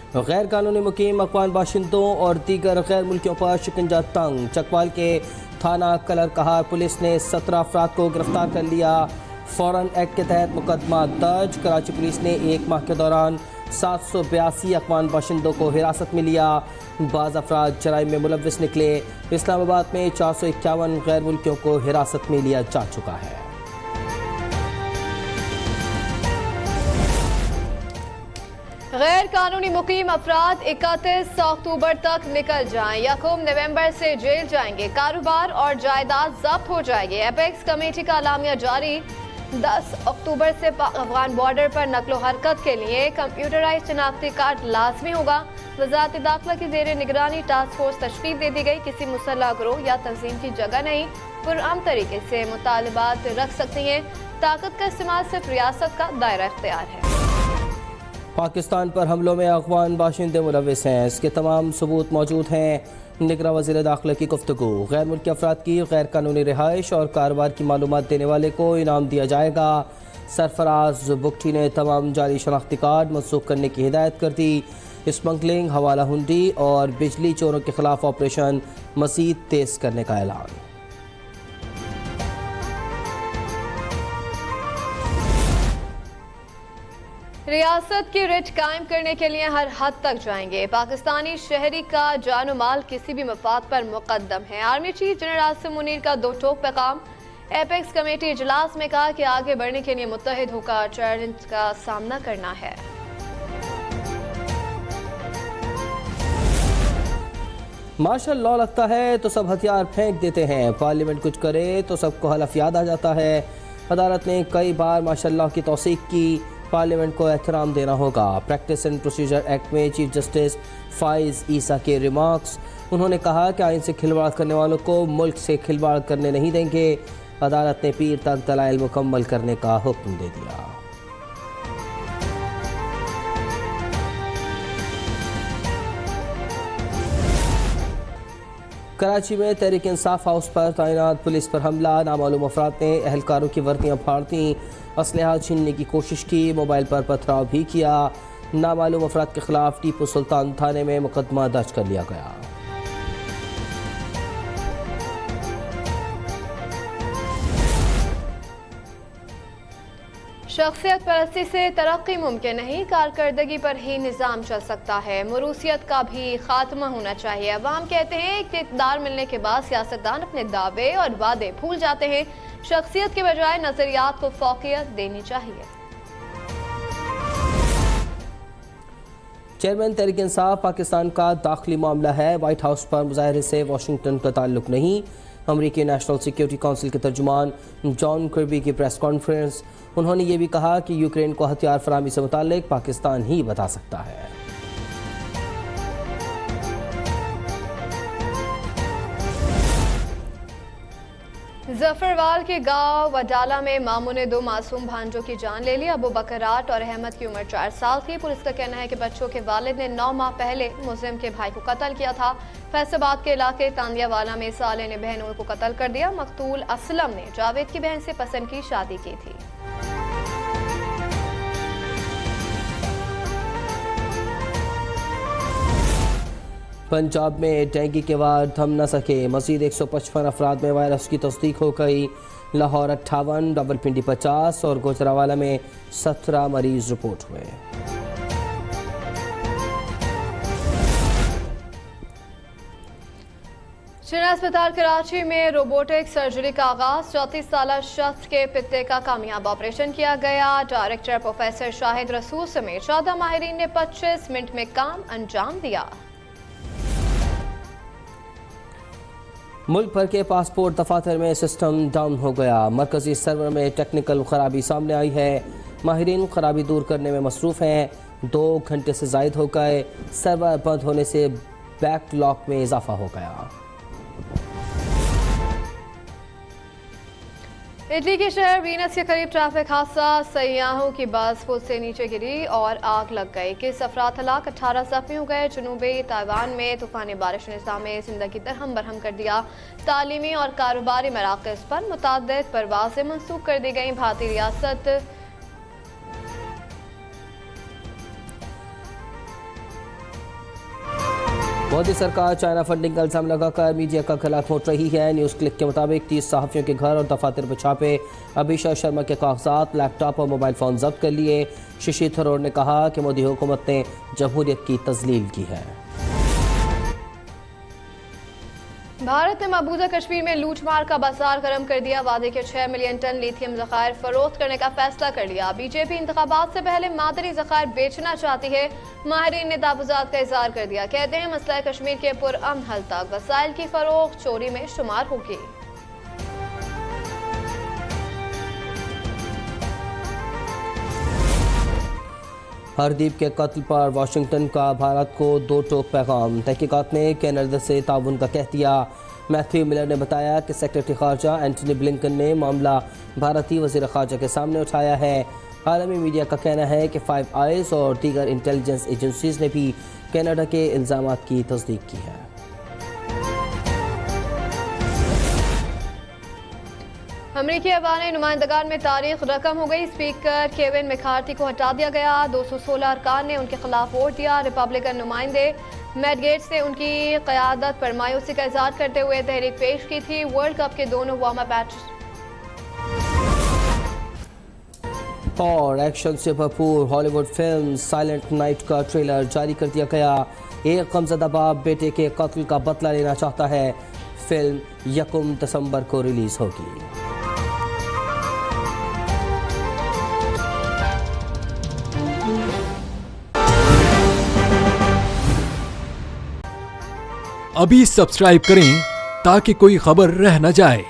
गैर कानूनी मुकीम अफगान बाशिंदों और दीगर गैर मुल्कियों पर शिकंजा तंग। चकवाल के थाना कलर कहार पुलिस ने 17 अफराद को गिरफ्तार कर लिया। फॉरेन एक्ट के तहत मुकदमा दर्ज। कराची पुलिस ने एक माह के दौरान 782 अफगान बाशिंदों को हिरासत में लिया। बाज़ अफराद जराइम में मुलव्विस निकले। इस्लामाबाद में 451 गैर मुल्कियों को हिरासत में लिया जा चुका है। गैर कानूनी मुकीम अफराद 31 अक्टूबर तक निकल जाएं। 1 नवंबर से जेल जाएंगे। कारोबार और जायदाद जब्त हो जाएगी। एपेक्स कमेटी का अलामिया जारी। 10 अक्टूबर से अफगान बॉर्डर पर नकलो हरकत के लिए कंप्यूटराइज शनाख्ती कार्ड लाजमी होगा। वजारत दाखिला की जेर निगरानी टास्क फोर्स तशकील दे दी गई। किसी मुसल्लह गिरोह या तंजीम की जगह नहीं। पुरअमन तरीके से मुतालबात रख सकती हैं। ताकत का इस्तेमाल सिर्फ रियासत का दायरा इख्तियार है। पाकिस्तान पर हमलों में अफगान बाशिंदे मुलव्विस हैं, इसके तमाम सबूत मौजूद हैं। निगरान वज़ीर दाखिला की गुफ्तगू। गैर मुल्की अफराद की गैर कानूनी रिहाइश और कारोबार की मालूमात देने वाले को इनाम दिया जाएगा। सरफराज बुगटी ने तमाम जारी शनाख्ती कार्ड मनसूख करने की हिदायत कर दी। स्मगलिंग, हवाला हुंडी और बिजली चोरों के खिलाफ ऑपरेशन मज़ीद तेज करने का ऐलान। रियासत की रिट कायम करने के लिए हर हद तक जाएंगे। पाकिस्तानी शहरी का जानो माल किसी भी मफाद पर मुकद्दम है। Army chief general Asim Munir का दो टोक पैगाम। एपेक्स कमेटी इजलास में कहा कि आगे बढ़ने के लिए मुत्तहिद होकर चैलेंज का सामना करना है। मार्शल लॉ लगता है तो सब हथियार फेंक देते हैं। पार्लियामेंट कुछ करे तो सबको हलफ याद आ जाता है। अदालत ने कई बार मार्शल लॉ की तौसीक की। पार्लियामेंट को एहतराम देना होगा। प्रैक्टिस एंड प्रोसीजर एक्ट में चीफ जस्टिस फाइज ईसा के रिमार्क्स। उन्होंने कहा कि आइन से खिलवाड़ करने वालों को मुल्क से खिलवाड़ करने नहीं देंगे। अदालत ने पीर तक दलाइल मुकम्मल करने का हुक्म दे दिया। कराची में तहरीक इंसाफ हाउस पर तैनात पुलिस पर हमला। नामालूम अफराद ने एहलकारों की वर्दियाँ फाड़ दी। असलहा छीनने की कोशिश की। मोबाइल पर पथराव भी किया। नामालूम अफराद के खिलाफ टीपू सुल्तान थाने में मुकदमा दर्ज कर लिया गया। शख्सियत परस्ती से तरक्की मुमकिन नहीं, कारकर्दगी पर ही निज़ाम चल सकता है। मरूसियत का भी खात्मा होना चाहिए। अवाम कहते हैं कि इक़्तिदार मिलने के बाद सियासतदान अपने दावे और वादे भूल जाते हैं। शख्सियत के बजाय नजरियात को फौकियत देनी चाहिए। चेयरमैन तहरीक इंसाफ पाकिस्तान का दाखिली मामला है। व्हाइट हाउस पर मुजाहरे से वाशिंगटन का ताल्लुक नहीं। अमरीकी नेशनल सिक्योरिटी काउंसिल के तर्जुमान जॉन कर्बी की प्रेस कॉन्फ्रेंस। उन्होंने ये भी कहा कि यूक्रेन को हथियार फराहमी से मुताल्लिक पाकिस्तान ही बता सकता है। जफरवाल के गांव वडाला में मामू ने 2 मासूम भांजों की जान ले ली। अबू बकराट और अहमद की उम्र 4 साल थी। पुलिस का कहना है कि बच्चों के वालिद ने 9 माह पहले मुज़लिम के भाई को कत्ल किया था। फैसलाबाद के इलाके तांदियावाला में साले ने बहनों को कत्ल कर दिया। मकतूल असलम ने जावेद की बहन से पसंद की शादी की थी। पंजाब में डेंगू के बाद थम न सके। मज़ीद 155 अफराद में वायरस की तस्दीक हो गई। लाहौर 58, रावलपिंडी 50 और गुजरावाला में 17 मरीज रिपोर्ट हुए। जिला अस्पताल कराची में रोबोटिक सर्जरी का आगाज। 34 साल शख्स के पित्ते का कामयाब ऑपरेशन किया गया। डायरेक्टर प्रोफेसर शाहिद रसूल समेत 14 माहिरीन ने 25 मिनट में काम अंजाम दिया। मुल्क भर के पासपोर्ट दफातर में सिस्टम डाउन हो गया। मरकजी सर्वर में टेक्निकल खराबी सामने आई है। माहिरीन खराबी दूर करने में मसरूफ़ हैं। 2 घंटे से ज़ायद हो गए। सर्वर बंद होने से बैकलॉग में इजाफा हो गया। इटली के शहर वीनस के करीब ट्रैफिक हादसा। सयाहों की बस पुल से नीचे गिरी और आग लग गई। किस अफराद हलाक, 18 जख्मी हो गए। जनूबी ताइवान में तूफानी बारिश ने निज़ाम ज़िंदगी दरहम बरहम कर दिया। तालीमी और कारोबारी मराकज़ पर मुतअद्दिद परवाज़ें मनसूख कर दी गई। भारतीय रियासत मोदी सरकार चाइना फंडिंग का इल्जाम लगाकर मीडिया का गला घोंट रही है। न्यूज़ क्लिक के मुताबिक 30 सहाफ़ियों के घर और दफातर पर छापे, अभिषेक शर्मा के कागजात, लैपटॉप और मोबाइल फ़ोन जब्त कर लिए। शशि थरूर ने कहा कि मोदी हुकूमत ने जमहूरियत की तज़लील की है। भारत ने मकबूजा कश्मीर में लूटमार का बाजार गर्म कर दिया। वादे के 6 मिलियन टन लिथियम ज़खायर फरोख्त करने का फैसला कर लिया। बीजेपी इंतखाबात से पहले मादरी ज़खायर बेचना चाहती है। माहिरीन ने दावुजात का इजहार कर दिया। कहते हैं मसला कश्मीर के पुरअमन हल तक वसाइल की फरोख्त चोरी में शुमार होगी। हरदीप के कत्ल पर वाशिंगटन का भारत को दो टोक पैगाम। तहकीकात ने कनाडा से ताउन का कह दिया। मैथ्यू मिलर ने बताया कि सेक्रेटरी खारजा एंटनी ब्लिंकन ने मामला भारतीय वज़ीर खारजा के सामने उठाया है। आलमी मीडिया का कहना है कि 5 आइज़ और दीगर इंटेलिजेंस एजेंसीज ने भी कनाडा के इल्ज़ामात की तस्दीक की है। अमरीकी ऐवान नुमाइंदगान में तारीख रकम हो गई। स्पीकर केविन मैकार्थी को हटा दिया गया। 216 अरकान ने उनके खिलाफ वोट दिया। रिपब्लिकन नुमाइंदे मैट गेट्स ने उनकी क़यादत पर मायूसी का इजहार करते हुए तहरीक पेश की थी। वर्ल्ड कप के दोनों वार्म अप मैच और एक्शन से भरपूर हॉलीवुड फिल्म साइलेंट नाइट का ट्रेलर जारी कर दिया गया। एक गमज़दा बाप बेटे के कत्ल का बदला लेना चाहता है। फिल्म 1 दिसंबर को रिलीज होगी। अभी सब्सक्राइब करें ताकि कोई खबर रह न जाए।